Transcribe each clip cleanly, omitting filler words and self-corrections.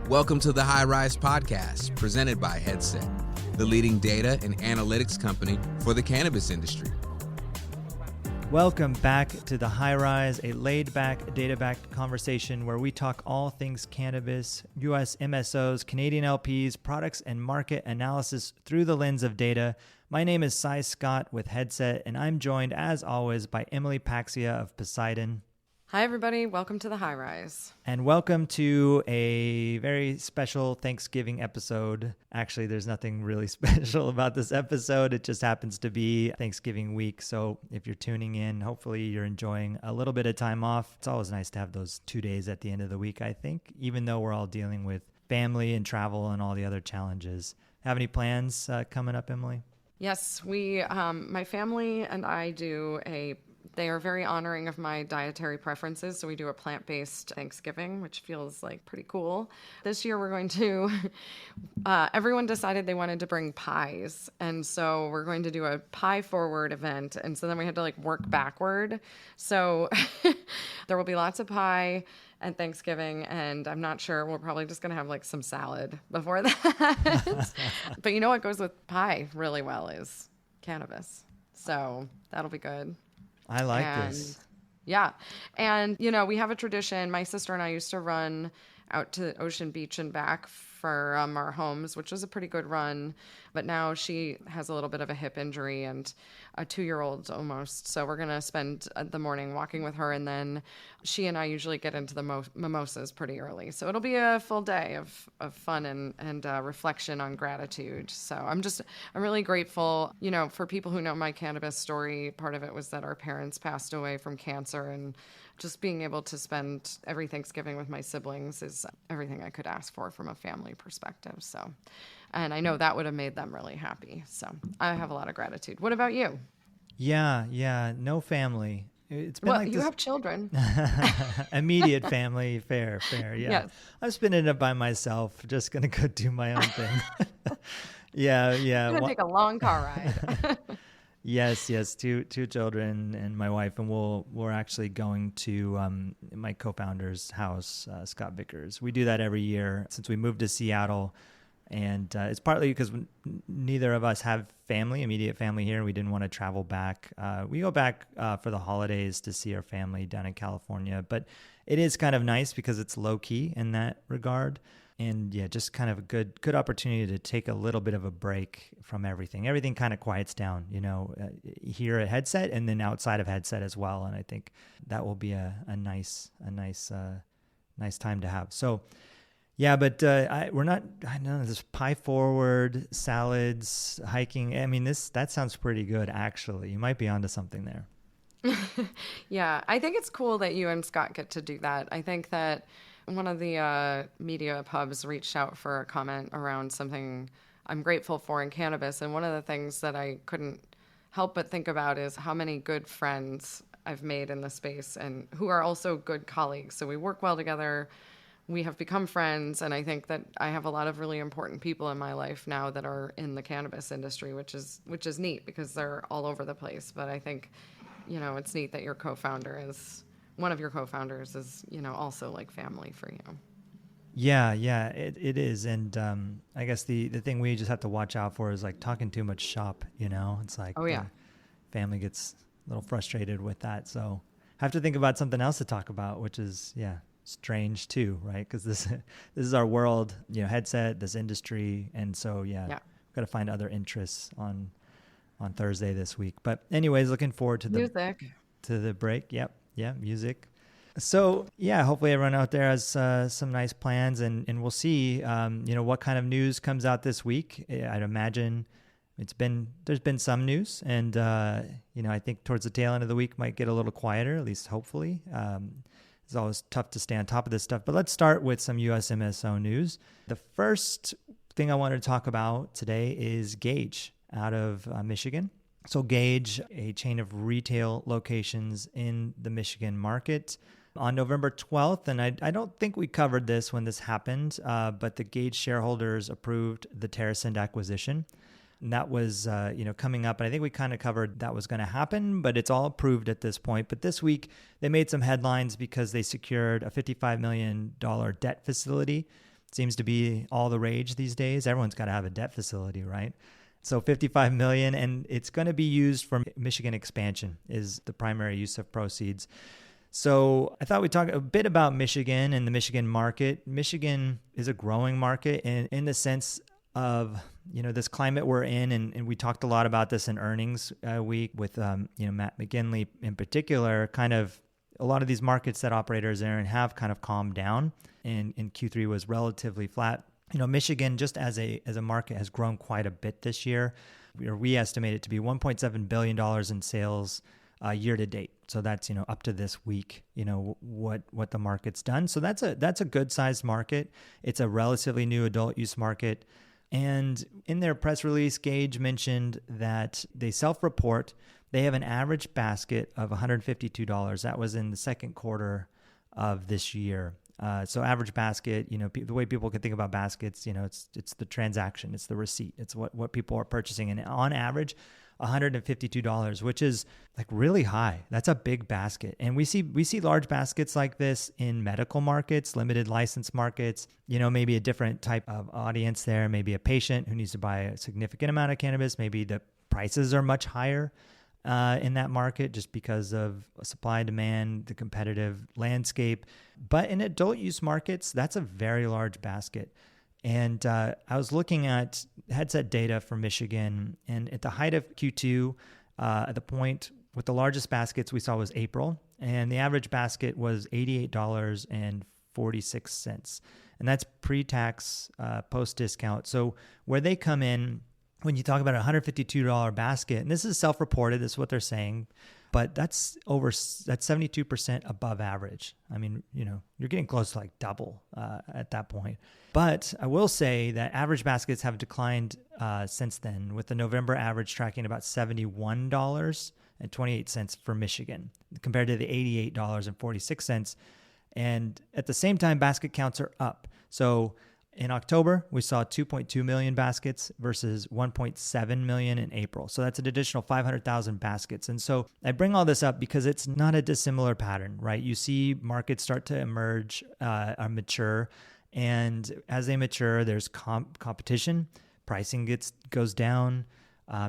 Welcome to the High Rise Podcast, presented by Headset, the leading data and analytics company for the cannabis industry. Welcome back to the High Rise, a laid-back, data-backed conversation where we talk all things cannabis, U.S. MSOs, Canadian LPs, products, and market analysis through the lens of data. My name is Cy Scott with Headset, and I'm joined, as always, by Emily Paxia of Poseidon. Hi, everybody. Welcome to the High Rise. And welcome to a very special Thanksgiving episode. Actually, there's nothing really special about this episode. It just happens to be Thanksgiving week. So if you're tuning in, hopefully you're enjoying a little bit of time off. It's always nice to have those 2 days at the end of the week, I think, even though we're all dealing with family and travel and all the other challenges. Have any plans coming up, Emily? Yes, my family and I they are very honoring of my dietary preferences. So we do a plant-based Thanksgiving, which feels like pretty cool. This year we're going to, everyone decided they wanted to bring pies. And so we're going to do a pie forward event. And so then we had to work backward. So there will be lots of pie at Thanksgiving, and I'm not sure, we're probably just going to have some salad before that. But you know what goes with pie really well is cannabis. So that'll be good. I like this. Yeah. And, we have a tradition. My sister and I used to run out to Ocean Beach and back for our homes, which was a pretty good run. But now she has a little bit of a hip injury and a 2-year-old almost. So we're going to spend the morning walking with her. And then she and I usually get into the mimosas pretty early. So it'll be a full day of fun and reflection on gratitude. So I'm really grateful, for people who know my cannabis story. Part of it was that our parents passed away from cancer, and just being able to spend every Thanksgiving with my siblings is everything I could ask for from a family perspective. So, and I know that would have made them really happy. So I have a lot of gratitude. What about you? Yeah. No family. It's been you have children. Immediate family, fair. Yeah. Yes. I'm spinning it by myself. Just going to go do my own thing. Yeah. I'm going to take a long car ride. Yes. 2 children and my wife, and we're actually going to my co-founder's house, Scott Vickers. We do that every year since we moved to Seattle, and it's partly because neither of us have immediate family here. We didn't want to travel back. We go back for the holidays to see our family down in California, but it is kind of nice because it's low key in that regard. And yeah, just kind of a good opportunity to take a little bit of a break from everything. Everything kind of quiets down, here at Headset and then outside of Headset as well. And I think that will be a nice time to have. So yeah, but we're not. I don't know, this pie forward, salads, hiking. I mean, that sounds pretty good actually. You might be onto something there. Yeah, I think it's cool that you and Scott get to do that. I think that one of the media pubs reached out for a comment around something I'm grateful for in cannabis. And one of the things that I couldn't help but think about is how many good friends I've made in the space and who are also good colleagues. So we work well together. We have become friends. And I think that I have a lot of really important people in my life now that are in the cannabis industry, which is neat because they're all over the place. But I think, it's neat that one of your co-founders is, also like family for you. Yeah, it is. And I guess the thing we just have to watch out for is talking too much shop, It's like, oh yeah, family gets a little frustrated with that. So have to think about something else to talk about, which is, strange too, right? Because this is our world, Headset, this industry. And so, we've got to find other interests on Thursday this week. But anyways, looking forward to the break. Yep. Yeah, music. So hopefully everyone out there has some nice plans, and we'll see, what kind of news comes out this week. I'd imagine there's been some news, and I think towards the tail end of the week might get a little quieter, at least hopefully. It's always tough to stay on top of this stuff, but let's start with some US MSO news. The first thing I wanted to talk about today is Gage out of Michigan. So Gage, a chain of retail locations in the Michigan market. On November 12th, and I don't think we covered this when this happened, but the Gage shareholders approved the Terrascend acquisition. And that was, coming up. And I think we kind of covered that was going to happen, but it's all approved at this point. But this week, they made some headlines because they secured a $55 million debt facility seems to be all the rage these days. Everyone's got to have a debt facility, right? So 55 million, and it's going to be used for Michigan expansion is the primary use of proceeds. So I thought we'd talk a bit about Michigan and the Michigan market. Michigan is a growing market in the sense of, this climate we're in. And we talked a lot about this in earnings week with, Matt McGinley in particular. Kind of a lot of these markets that operators are in have kind of calmed down, and Q3 was relatively flat. Michigan, just as a market, has grown quite a bit this year. We estimate it to be $1.7 billion in sales year to date. So that's, up to this week, what the market's done. So that's a good sized market. It's a relatively new adult use market. And in their press release, Gage mentioned that they self-report. They have an average basket of $152. That was in the second quarter of this year. So average basket, the way people can think about baskets, it's the transaction, it's the receipt, it's what people are purchasing. And on average, $152, which is like really high. That's a big basket. And we see large baskets like this in medical markets, limited license markets, maybe a different type of audience there, maybe a patient who needs to buy a significant amount of cannabis. Maybe the prices are much higher in that market just because of supply and demand, the competitive landscape. But in adult use markets, that's a very large basket. And I was looking at headset data from Michigan, and at the height of Q2, at the point with the largest baskets we saw was April, and the average basket was $88.46. And that's pre-tax, post-discount. So where they come in, when you talk about a $152 basket, and this is self-reported, this is what they're saying, but that's 72% above average. I mean, you're getting close to like double at that point. But I will say that average baskets have declined since then, with the November average tracking about $71.28 for Michigan compared to the $88.46. And at the same time, basket counts are up. So in October, we saw 2.2 million baskets versus 1.7 million in April. So that's an additional 500,000 baskets. And so I bring all this up because it's not a dissimilar pattern, right? You see markets start to emerge, mature. And as they mature, there's competition. Pricing goes down.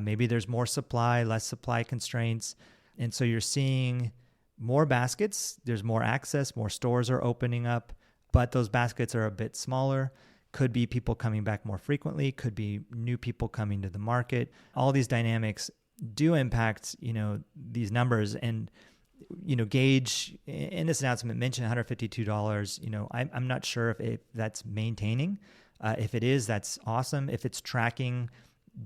Maybe there's more supply, less supply constraints. And so you're seeing more baskets. There's more access. More stores are opening up. But those baskets are a bit smaller. Could be people coming back more frequently, could be new people coming to the market. All these dynamics do impact, these numbers. And, Gage in this announcement mentioned $152. I'm not sure if that's maintaining. If it is, that's awesome. If it's tracking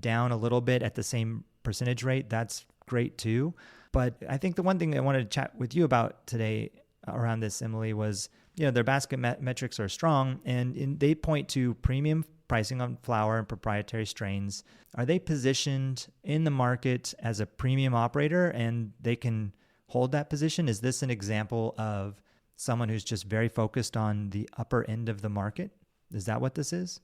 down a little bit at the same percentage rate, that's great too. But I think the one thing I wanted to chat with you about today around this, Emily, was their basket metrics are strong, and they point to premium pricing on flower and proprietary strains. Are they positioned in the market as a premium operator and they can hold that position? Is this an example of someone who's just very focused on the upper end of the market? Is that what this is?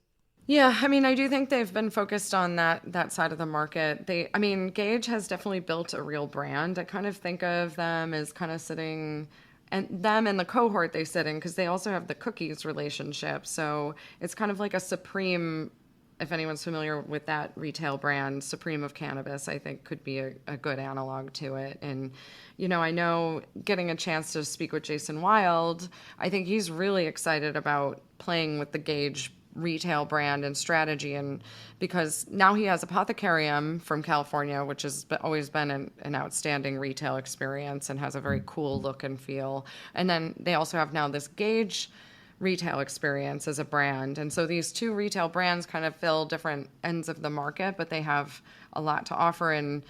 Yeah, I mean, I do think they've been focused on that side of the market. Gage has definitely built a real brand. I kind of think of them as kind of sitting... and them and the cohort they sit in, because they also have the cookies relationship. So it's kind of like a Supreme, if anyone's familiar with that retail brand, Supreme of Cannabis, I think could be a good analog to it. And, I know getting a chance to speak with Jason Wild, I think he's really excited about playing with the Gage retail brand and strategy, and because now he has Apothecarium from California, which has always been an outstanding retail experience and has a very cool look and feel. And then they also have now this Gage retail experience as a brand. And so these two retail brands kind of fill different ends of the market, but they have a lot to offer. And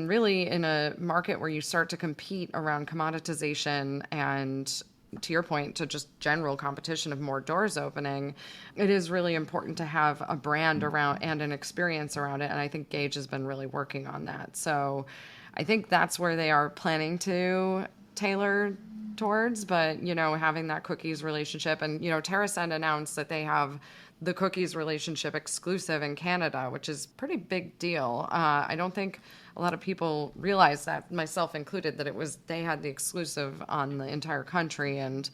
really in a market where you start to compete around commoditization and, to your point, to just general competition of more doors opening, it is really important to have a brand around and an experience around it. And I think Gage has been really working on that. So I think that's where they are planning to tailor towards, but, you know, having that cookies relationship. And, you know, Terrascend announced that they have the cookies relationship exclusive in Canada, which is pretty big deal. I don't think a lot of people realize that, myself included, that they had the exclusive on the entire country. And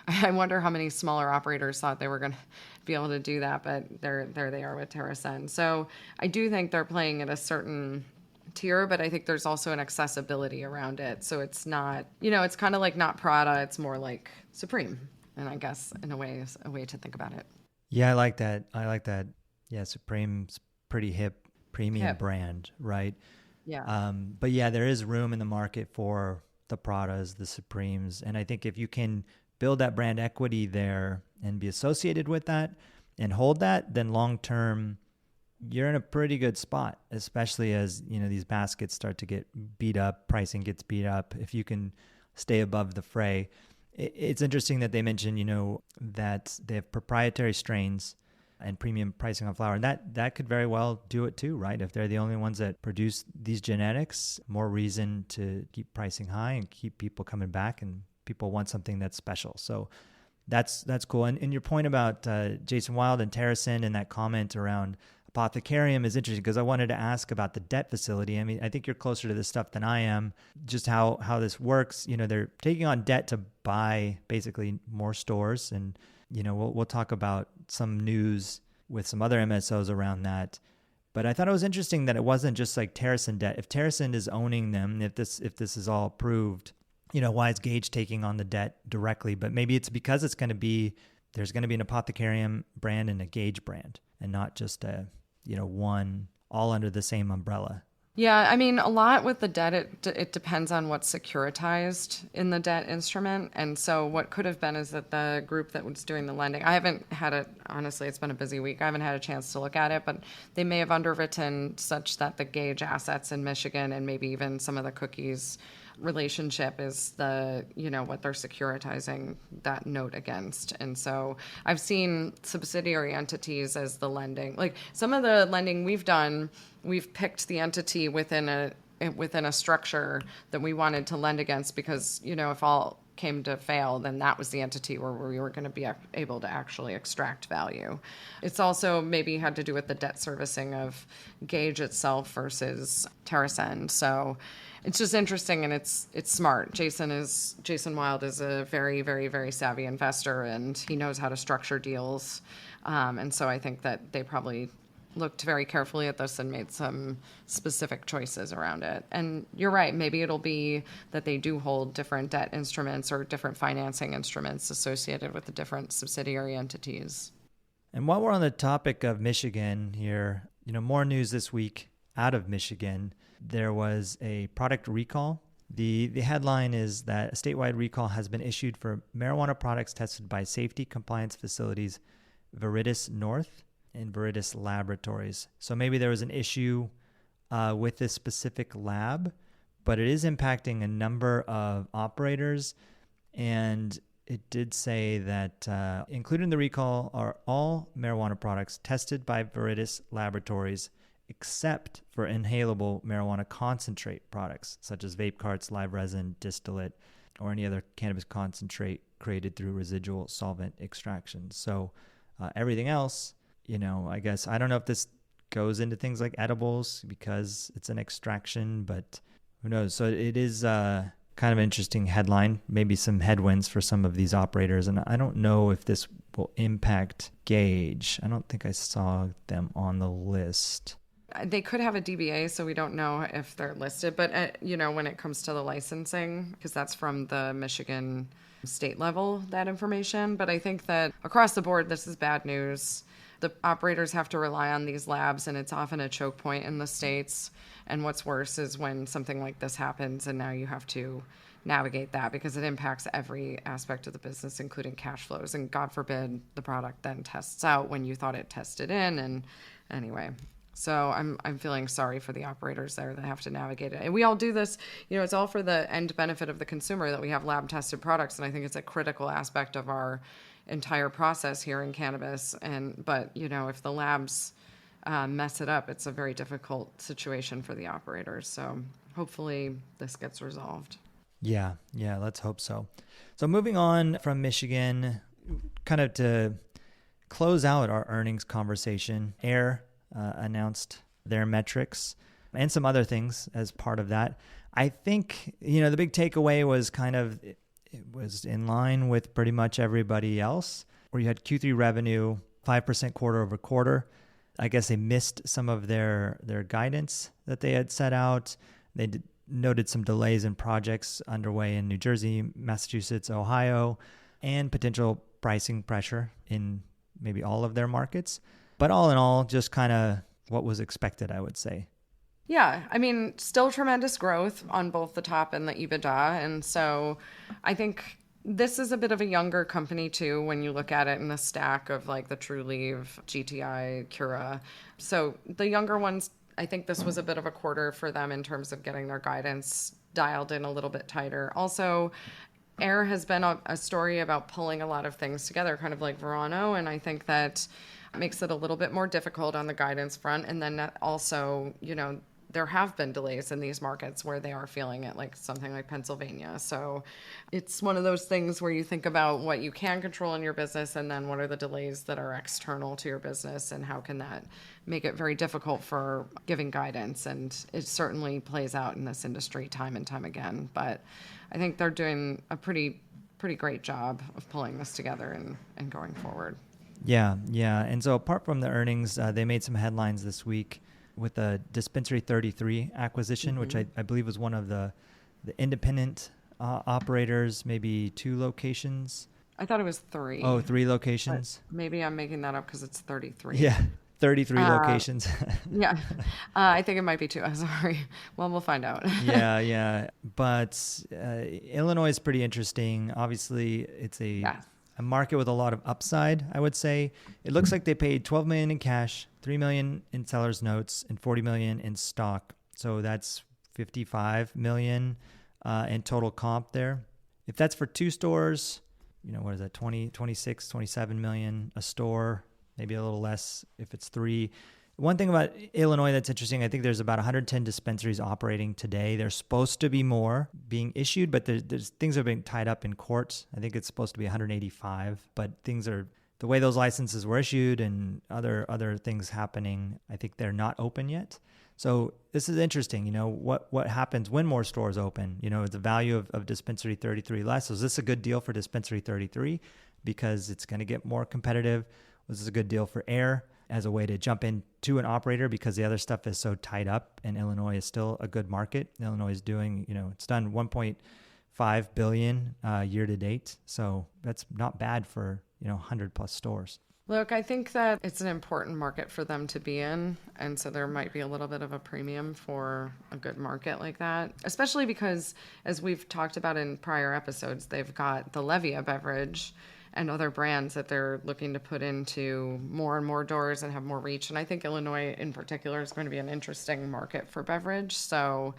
I wonder how many smaller operators thought they were going to be able to do that, but there they are with Terrascend. So I do think they're playing at a certain tier, but I think there's also an accessibility around it. So it's not, you know, it's kind of like not Prada, it's more like Supreme. And I guess in a way is a way to think about it. Yeah, I like that. Yeah, Supreme's pretty hip, premium brand, right? Yeah. But yeah, there is room in the market for the Pradas, the Supremes. And I think if you can build that brand equity there and be associated with that and hold that, then long term, you're in a pretty good spot, especially as, you know, these baskets start to get beat up, pricing gets beat up. If you can stay above the fray. It's interesting that they mentioned, you know, that they have proprietary strains and premium pricing on flower. And that could very well do it too, right? If they're the only ones that produce these genetics, more reason to keep pricing high and keep people coming back, and people want something that's special. So that's cool. And your point about Jason Wild and Terrascend and that comment around Apothecarium is interesting, because I wanted to ask about the debt facility. I mean, I think you're closer to this stuff than I am, just how this works. You know, they're taking on debt to buy basically more stores. And, you know, we'll talk about some news with some other MSOs around that. But I thought it was interesting that it wasn't just like Terrascend debt. If Terrascend is owning them, if this is all approved, you know, why is Gage taking on the debt directly? But maybe it's because there's going to be an Apothecarium brand and a Gage brand, and not just one all under the same umbrella. Yeah, I mean, a lot with the debt, it depends on what's securitized in the debt instrument. And so what could have been is that the group that was doing the lending, I haven't had it, honestly, it's been a busy week. I haven't had a chance to look at it, but they may have underwritten such that the Gage assets in Michigan and maybe even some of the cookies relationship is the, you know, what they're securitizing that note against. And so I've seen subsidiary entities as the lending. Like some of the lending we've done, we've picked the entity within a structure that we wanted to lend against, because, you know, if all came to fail, then that was the entity where we were going to be able to actually extract value. It's also maybe had to do with the debt servicing of Gage itself versus Terrascend. So it's just interesting, and it's smart. Jason Wild is a very, very, very savvy investor, and he knows how to structure deals. And so I think that they probably looked very carefully at this and made some specific choices around it. And you're right, maybe it'll be that they do hold different debt instruments or different financing instruments associated with the different subsidiary entities. And while we're on the topic of Michigan here, you know, more news this week out of Michigan. There was a product recall. The headline is that a statewide recall has been issued for marijuana products tested by safety compliance facilities Veritas North and Veritas Laboratories. So maybe there was an issue with this specific lab, but it is impacting a number of operators. And it did say that included in the recall are all marijuana products tested by Veritas Laboratories, except for inhalable marijuana concentrate products, such as vape carts, live resin, distillate, or any other cannabis concentrate created through residual solvent extraction. So everything else, you know, I guess, I don't know if this goes into things like edibles because it's an extraction, but who knows? So it is kind of an interesting headline, maybe some headwinds for some of these operators. And I don't know if this will impact Gage. I don't think I saw them on the list. They could have a DBA, so we don't know if they're listed. But, you know, when it comes to the licensing, because that's from the Michigan state level, that information. But I think that across the board, this is bad news. The operators have to rely on these labs, and it's often a choke point in the states. And what's worse is when something like this happens, and now you have to navigate that because it impacts every aspect of the business, including cash flows. And God forbid the product then tests out when you thought it tested in. And anyway, so I'm feeling sorry for the operators there that have to navigate it. And we all do this, you know, it's all for the end benefit of the consumer that we have lab tested products. And I think it's a critical aspect of our entire process here in cannabis. But, you know, if the labs mess it up, it's a very difficult situation for the operators. So hopefully this gets resolved. Yeah, let's hope so. So moving on from Michigan, kind of to close out our earnings conversation, AYR announced their metrics and some other things as part of that. I think, the big takeaway was kind of, it was in line with pretty much everybody else, where you had Q3 revenue 5% quarter over quarter. I guess they missed some of their guidance that they had set out. They noted some delays in projects underway in New Jersey, Massachusetts, Ohio, and potential pricing pressure in maybe all of their markets. But all in all, just kind of what was expected, I would say. Yeah, I mean, still tremendous growth on both the top and the EBITDA. And so I think this is a bit of a younger company too, when you look at it in the stack of like the True Leave, GTI, Cura. So the younger ones, I think this was a bit of a quarter for them in terms of getting their guidance dialed in a little bit tighter. Also, AYR has been a story about pulling a lot of things together, kind of like Verano. And I think that makes it a little bit more difficult on the guidance front. And then that also, there have been delays in these markets where they are feeling it, like something like Pennsylvania. So it's one of those things where you think about what you can control in your business and then what are the delays that are external to your business and how can that make it very difficult for giving guidance. And it certainly plays out in this industry time and time again. But I think they're doing a pretty great job of pulling this together and going forward. Yeah. And so apart from the earnings, they made some headlines this week with the Dispensary 33 acquisition, which I believe was one of the independent operators, maybe 2 locations. I thought it was 3. Oh, 3 locations. But maybe I'm making that up because it's 33. Yeah, 33 locations. Yeah, I think it might be 2. I'm sorry. Well, we'll find out. Yeah. But Illinois is pretty interesting. Obviously, it's a market with a lot of upside, I would say. It looks like they paid $12 million in cash, $3 million in seller's notes, and $40 million in stock. So that's $55 million in total comp there. If that's for 2 stores, what is that, 26, 27 million a store, maybe a little less if it's 3. One thing about Illinois that's interesting, I think there's about 110 dispensaries operating today. There's supposed to be more being issued, but there's things are being tied up in courts. I think it's supposed to be 185, but the way those licenses were issued and other things happening, I think they're not open yet. So this is interesting. What happens when more stores open? The value of Dispensary 33 less. So is this a good deal for Dispensary 33 because it's going to get more competitive? Was this a good deal for AYR as a way to jump into an operator because the other stuff is so tied up and Illinois is still a good market? Illinois is doing, it's done 1.5 billion year to date. So that's not bad for, 100 plus stores. Look, I think that it's an important market for them to be in. And so there might be a little bit of a premium for a good market like that, especially because, as we've talked about in prior episodes, they've got the Levia beverage and other brands that they're looking to put into more and more doors and have more reach. And I think Illinois in particular is going to be an interesting market for beverage. So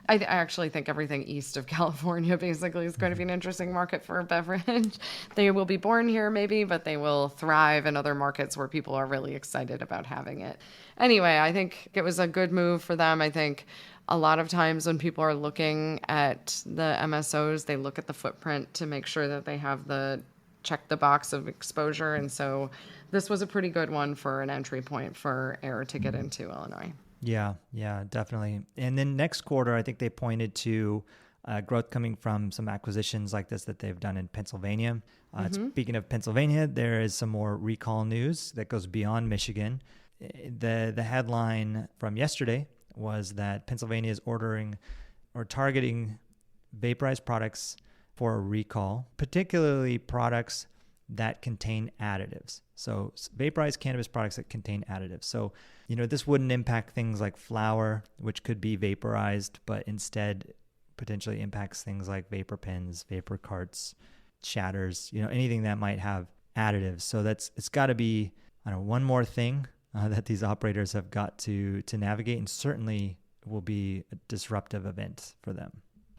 I actually think everything east of California basically is going to be an interesting market for beverage. They will be born here maybe, but they will thrive in other markets where people are really excited about having it. Anyway, I think it was a good move for them. I think a lot of times when people are looking at the MSOs, they look at the footprint to make sure that they have check the box of exposure. And so this was a pretty good one for an entry point for AYR to get into Illinois. Yeah, definitely. And then next quarter, I think they pointed to growth coming from some acquisitions like this that they've done in Pennsylvania. Speaking of Pennsylvania, there is some more recall news that goes beyond Michigan. The headline from yesterday was that Pennsylvania is ordering or targeting vaporized products for a recall, particularly products that contain additives. So vaporized cannabis products that contain additives. So, this wouldn't impact things like flower, which could be vaporized, but instead potentially impacts things like vapor pens, vapor carts, shatters, anything that might have additives. So it's got to be, one more thing that these operators have got to navigate, and certainly will be a disruptive event for them.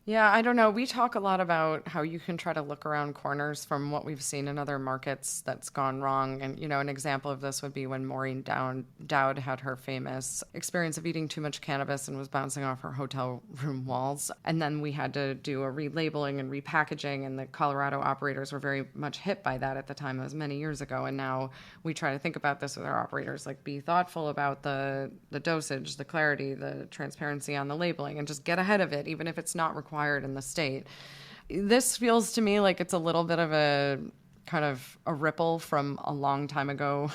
Yeah, I don't know. We talk a lot about how you can try to look around corners from what we've seen in other markets that's gone wrong. And, an example of this would be when Maureen Dowd had her famous experience of eating too much cannabis and was bouncing off her hotel room walls. And then we had to do a relabeling and repackaging, and the Colorado operators were very much hit by that at the time. It was many years ago. And now we try to think about this with our operators, like be thoughtful about the dosage, the clarity, the transparency on the labeling, and just get ahead of it, even if it's not required in the state. This feels to me like it's a little bit of a kind of a ripple from a long time ago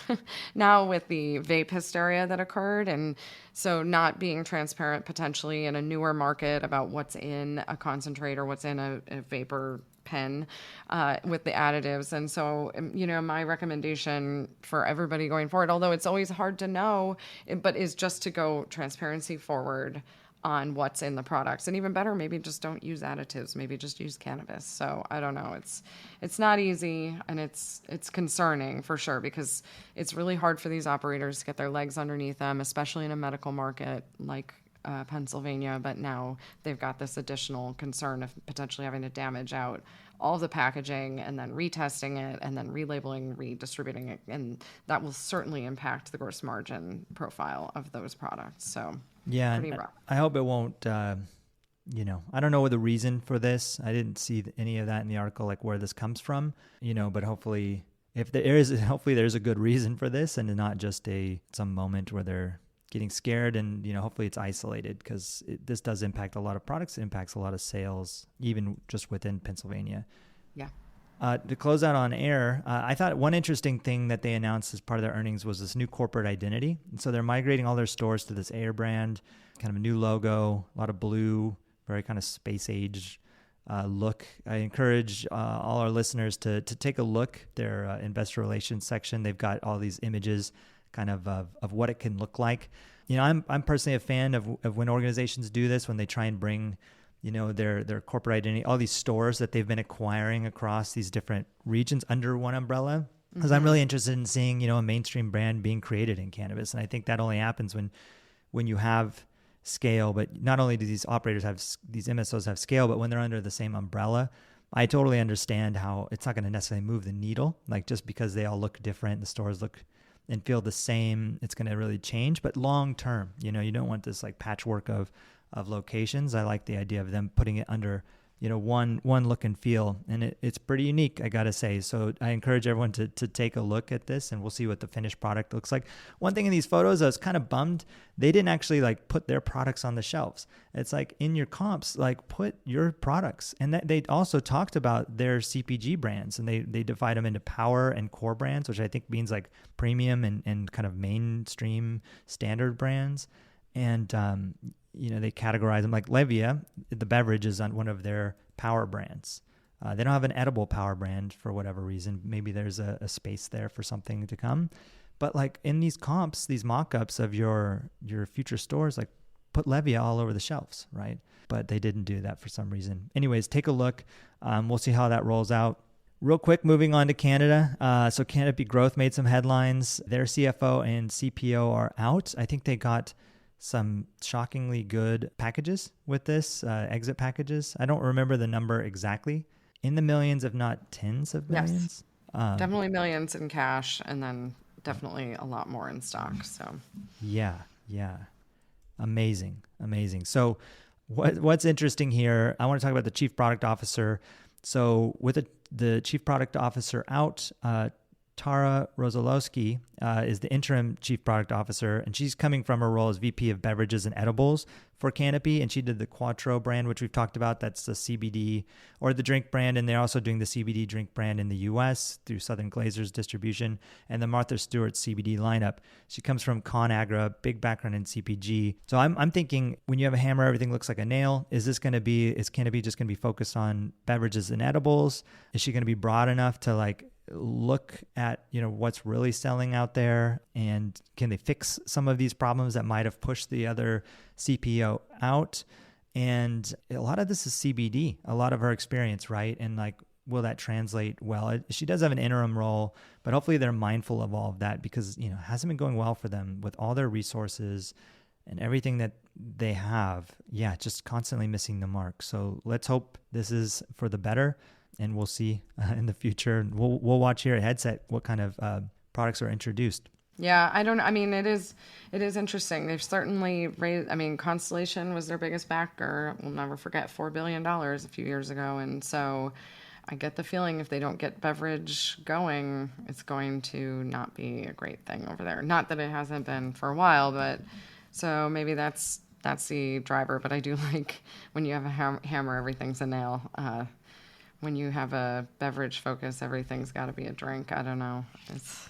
now with the vape hysteria that occurred. And so not being transparent potentially in a newer market about what's in a concentrate or what's in a vapor pen with the additives. And so, my recommendation for everybody going forward, although it's always hard to know, but is just to go transparency forward on what's in the products. And even better, maybe just don't use additives, maybe just use cannabis. So I don't know, it's not easy, and it's concerning for sure, because it's really hard for these operators to get their legs underneath them, especially in a medical market like Pennsylvania. But now they've got this additional concern of potentially having to damage out all of the packaging and then retesting it and then relabeling, redistributing it. And that will certainly impact the gross margin profile of those products. So yeah, pretty rough. I hope it won't, I don't know the reason for this. I didn't see any of that in the article, like where this comes from, but hopefully there's a good reason for this and not just some moment where they're getting scared, and, hopefully it's isolated, because this does impact a lot of products. It impacts a lot of sales, even just within Pennsylvania. Yeah. To close out on AYR, I thought one interesting thing that they announced as part of their earnings was this new corporate identity. And so they're migrating all their stores to this AYR brand, kind of a new logo, a lot of blue, very kind of space age look. I encourage all our listeners to take a look. Their investor relations section, they've got all these images kind of what it can look like. I'm personally a fan of when organizations do this, when they try and bring their corporate identity, all these stores that they've been acquiring across these different regions under one umbrella. Because I'm really interested in seeing, a mainstream brand being created in cannabis. And I think that only happens when you have scale. But not only do these operators these MSOs have scale, but when they're under the same umbrella, I totally understand how it's not going to necessarily move the needle. Like, just because they all look different, the stores look and feel the same, it's going to really change. But long term, you don't want this like patchwork of locations. I like the idea of them putting it under, one look and feel, and it's pretty unique, I gotta say. So I encourage everyone to take a look at this, and we'll see what the finished product looks like. One thing in these photos, I was kind of bummed they didn't actually like put their products on the shelves. It's like in your comps, like put your products, and that they also talked about their CPG brands, and they divide them into power and core brands, which I think means like premium and kind of mainstream standard brands. And they categorize them like Levia, the beverage, is on one of their power brands. They don't have an edible power brand for whatever reason. Maybe there's a space there for something to come. But like in these comps, these mock-ups of your future stores, like put Levia all over the shelves, right? But they didn't do that for some reason. Anyways, take a look. We'll see how that rolls out. Real quick, moving on to Canada. So Canopy Growth made some headlines. Their CFO and CPO are out. I think they got some shockingly good packages with this, exit packages. I don't remember the number exactly. In the millions, if not tens of millions. Yes. Definitely millions in cash, and then definitely a lot more in stock. So yeah. Amazing. So what's interesting here, I want to talk about the chief product officer. So with the chief product officer out, Tara Rosolowski is the interim chief product officer, and she's coming from her role as VP of beverages and edibles for Canopy, and she did the Quattro brand, which we've talked about. That's the CBD or the drink brand, and they're also doing the CBD drink brand in the U.S. through Southern Glazer's distribution, and the Martha Stewart CBD lineup. She comes from ConAgra, big background in CPG. So I'm thinking, when you have a hammer, everything looks like a nail. Is Canopy just going to be focused on beverages and edibles? Is she going to be broad enough to like look at what's really selling out there, and can they fix some of these problems that might have pushed the other CPO out? And a lot of this is CBD, a lot of her experience, right? And like, will that translate well? She does have an interim role, but hopefully they're mindful of all of that, because it hasn't been going well for them with all their resources and everything that they have, just constantly missing the mark. So let's hope this is for the better, and we'll see in the future. We'll watch here at Headset what kind of products are introduced. Yeah, it is interesting. They've certainly raised, Constellation was their biggest backer. We'll never forget $4 billion a few years ago. And so I get the feeling if they don't get beverage going, it's going to not be a great thing over there. Not that it hasn't been for a while, but so maybe that's the driver. But I do like when you have a hammer, everything's a nail. When you have a beverage focus, everything's got to be a drink. I don't know.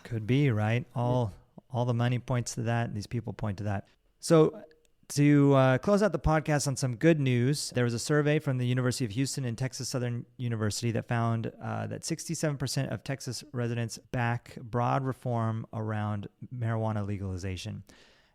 Could be, right? All the money points to that. These people point to that. So to close out the podcast on some good news, there was a survey from the University of Houston and Texas Southern University that found that 67% of Texas residents back broad reform around marijuana legalization.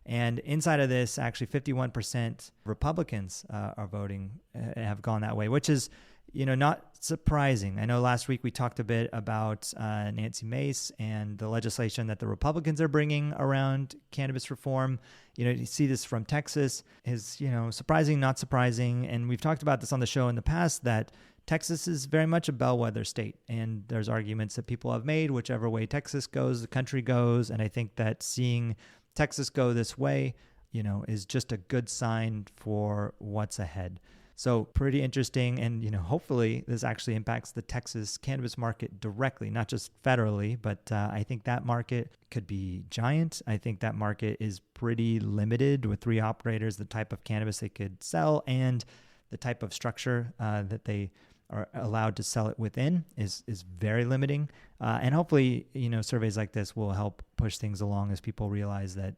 And inside of this, actually 51% Republicans are voting, have gone that way, which is, not surprising. I know last week we talked a bit about Nancy Mace and the legislation that the Republicans are bringing around cannabis reform. You see this from Texas is, surprising, not surprising. And we've talked about this on the show in the past that Texas is very much a bellwether state. And there's arguments that people have made, whichever way Texas goes, the country goes. And I think that seeing Texas go this way, is just a good sign for what's ahead. So pretty interesting. And, hopefully this actually impacts the Texas cannabis market directly, not just federally, but I think that market could be giant. I think that market is pretty limited with 3 operators, the type of cannabis they could sell and the type of structure that they are allowed to sell it within is very limiting. And hopefully, surveys like this will help push things along as people realize that,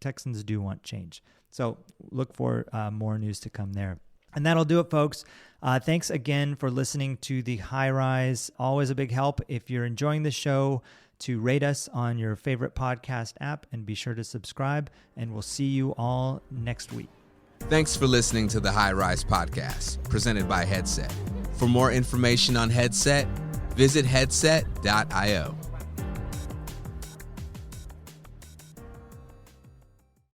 Texans do want change. So look for more news to come there. And that'll do it, folks. Thanks again for listening to The High Rise. Always a big help if you're enjoying the show to rate us on your favorite podcast app and be sure to subscribe. And we'll see you all next week. Thanks for listening to the High Rise Podcast, presented by Headset. For more information on Headset, visit headset.io.